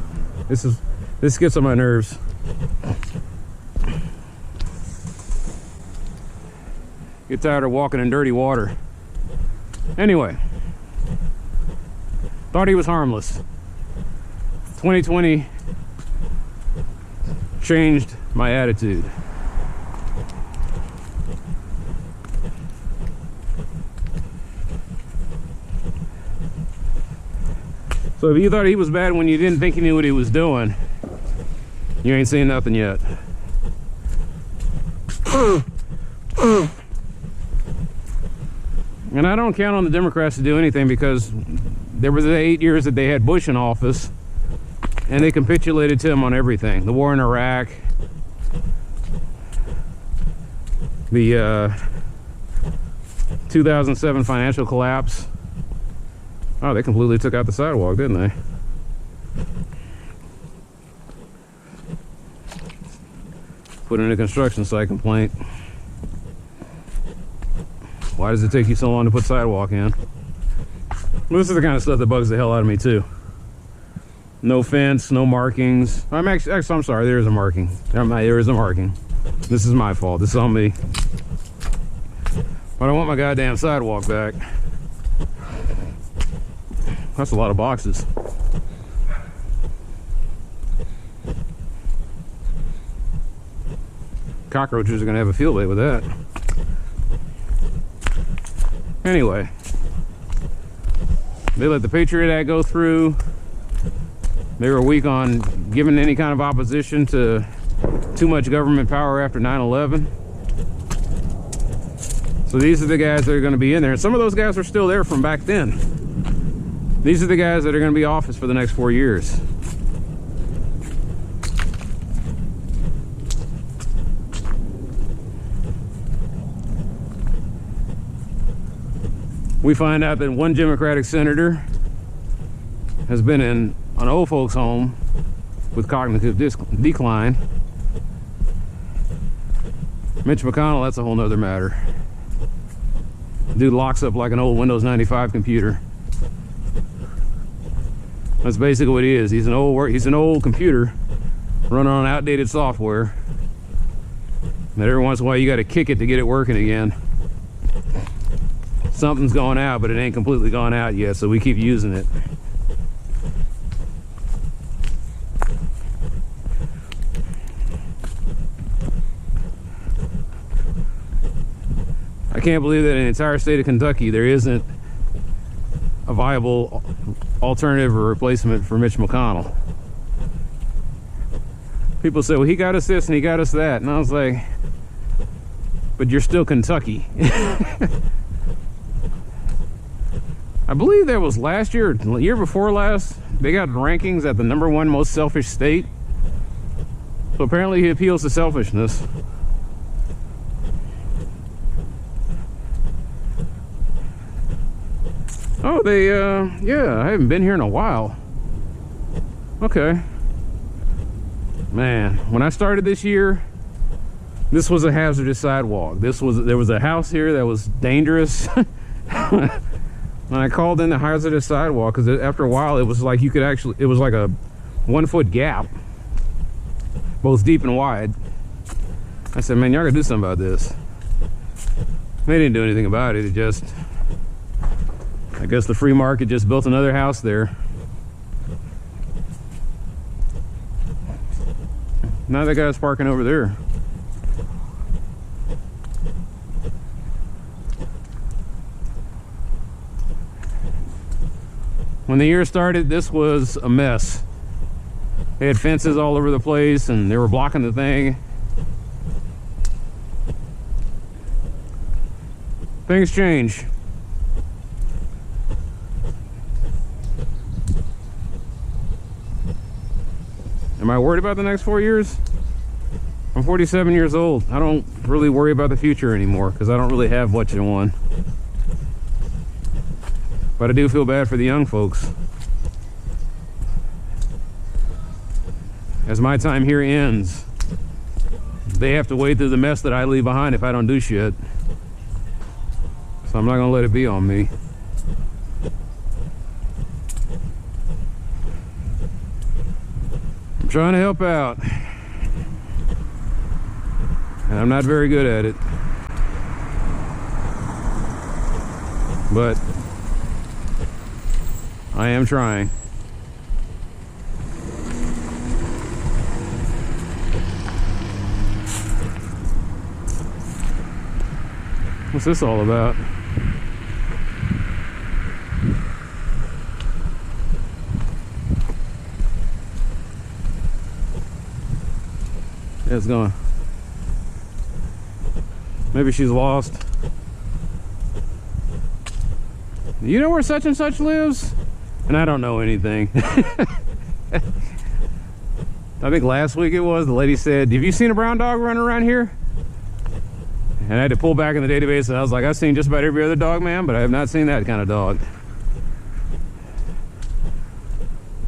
This gets on my nerves. Get tired of walking in dirty water. Anyway, thought he was harmless. 2020 changed my attitude. So if you thought he was bad when you didn't think he knew what he was doing, you ain't seen nothing yet. And I don't count on the Democrats to do anything, because there was the 8 years that they had Bush in office and they capitulated to him on everything. The war in Iraq, the 2007 financial collapse. Oh, they completely took out the sidewalk, didn't they? Put in a construction site complaint. Why does it take you so long to put sidewalk in? Well, this is the kind of stuff that bugs the hell out of me too. No fence, no markings. I'm sorry, there is a marking. There is a marking. This is my fault. This is on me. But I want my goddamn sidewalk back. That's a lot of boxes. Cockroaches are gonna have a field day with that. Anyway, they let the Patriot Act go through. They were weak on giving any kind of opposition to too much government power after 9/11. So these are the guys that are going to be in there. And some of those guys are still there from back then. These are the guys that are going to be in office for the next 4 years. We find out that one Democratic senator has been in an old folks home with cognitive decline. Mitch McConnell, that's a whole nother matter. Dude locks up like an old Windows 95 computer. That's basically what he is. He's an old computer running on outdated software. And every once in a while you got to kick it to get it working again. Something's going out, but it ain't completely gone out yet, so we keep using it. I can't believe that in the entire state of Kentucky there isn't a viable alternative or replacement for Mitch McConnell. People say, well, he got us this and he got us that. And I was like, but you're still Kentucky. I believe that was last year, or year before last, they got rankings at the #1 most selfish state. So apparently he appeals to selfishness. Oh, yeah, I haven't been here in a while. Okay. Man, when I started this year, this was a hazardous sidewalk. There was a house here that was dangerous. And I called in the hazardous sidewalk because after a while it was like it was like a 1 foot gap, both deep and wide. I said, man, y'all gotta do something about this. They didn't do anything about it. It just, I guess the free market just built another house there. Now that guy's parking over there. When the year started, this was a mess. They had fences all over the place and they were blocking the thing. Things change. Am I worried about the next 4 years? I'm 47 years old. I don't really worry about the future anymore because I don't really have much in one. But I do feel bad for the young folks. As my time here ends, they have to wade through the mess that I leave behind if I don't do shit. So I'm not gonna let it be on me. I'm trying to help out. And I'm not very good at it. But I am trying. What's this all about? Yeah, it's going. Maybe she's lost. You know where such and such lives? And I don't know anything. I think last week it was, the lady said, have you seen a brown dog running around here? And I had to pull back in the database and I was like, I've seen just about every other dog, man, but I have not seen that kind of dog.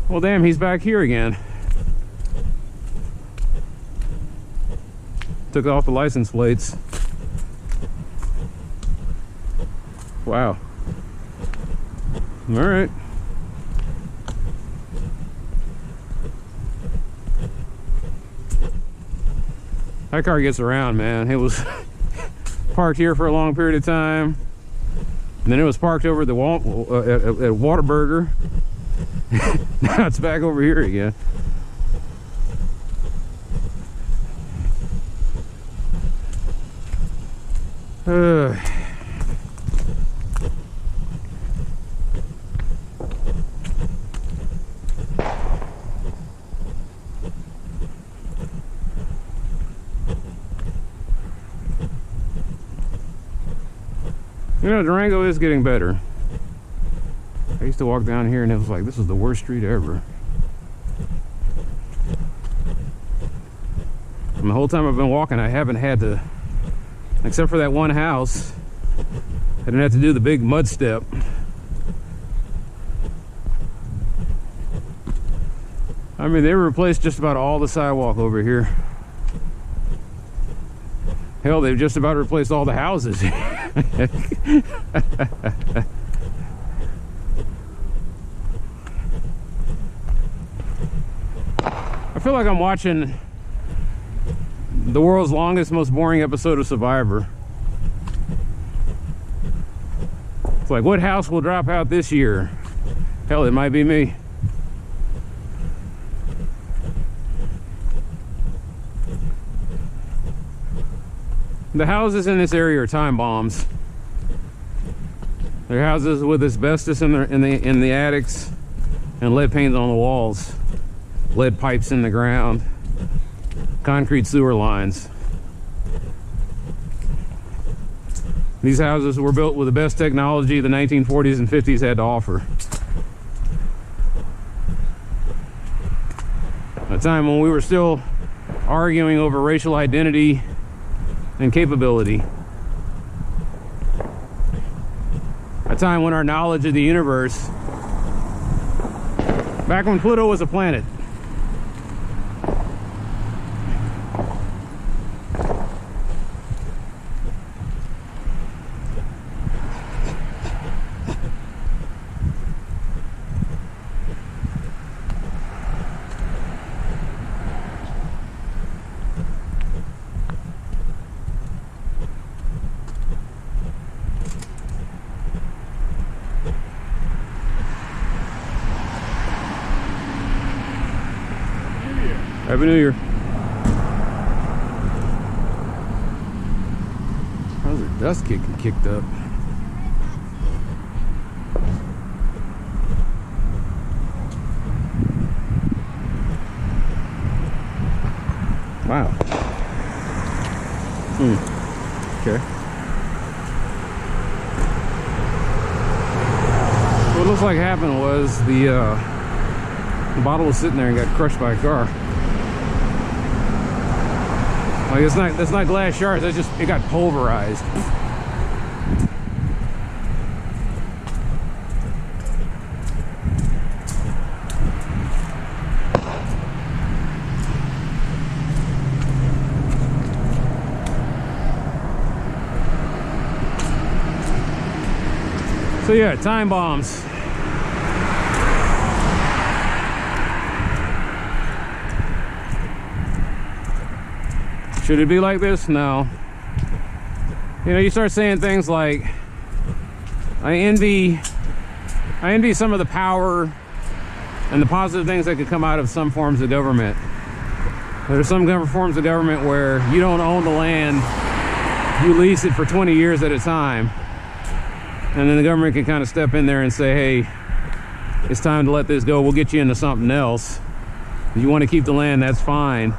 Well, damn, he's back here again. Took off the license plates. Wow. All right. That car gets around, man. It was parked here for a long period of time. And then it was parked over at the at Whataburger. Now it's back over here again. You know, Durango is getting better. I used to walk down here and it was like, this is the worst street ever. And the whole time I've been walking, I haven't had to, except for that one house, I didn't have to do the big mud step. I mean, they replaced just about all the sidewalk over here. Hell, they've just about replaced all the houses. I feel like I'm watching the world's longest, most boring episode of Survivor. It's like, what house will drop out this year? Hell, it might be me. The houses in this area are time bombs. They're houses with asbestos in the attics and lead paint on the walls, lead pipes in the ground, concrete sewer lines. These houses were built with the best technology the 1940s and 50s had to offer. A time when we were still arguing over racial identity and capability. A time when our knowledge of the universe, back when Pluto was a planet. Happy New Year. How's their dust kicked up? Wow. Okay. What it looks like happened was the bottle was sitting there and got crushed by a car. Like, that's not glass shards, that's just, it got pulverized. So yeah, time bombs. Should it be like this? No. You know, you start saying things like, I envy some of the power and the positive things that could come out of some forms of government. There are some forms of government where you don't own the land, you lease it for 20 years at a time, and then the government can kind of step in there and say, hey, it's time to let this go, we'll get you into something else. If you want to keep the land, that's fine.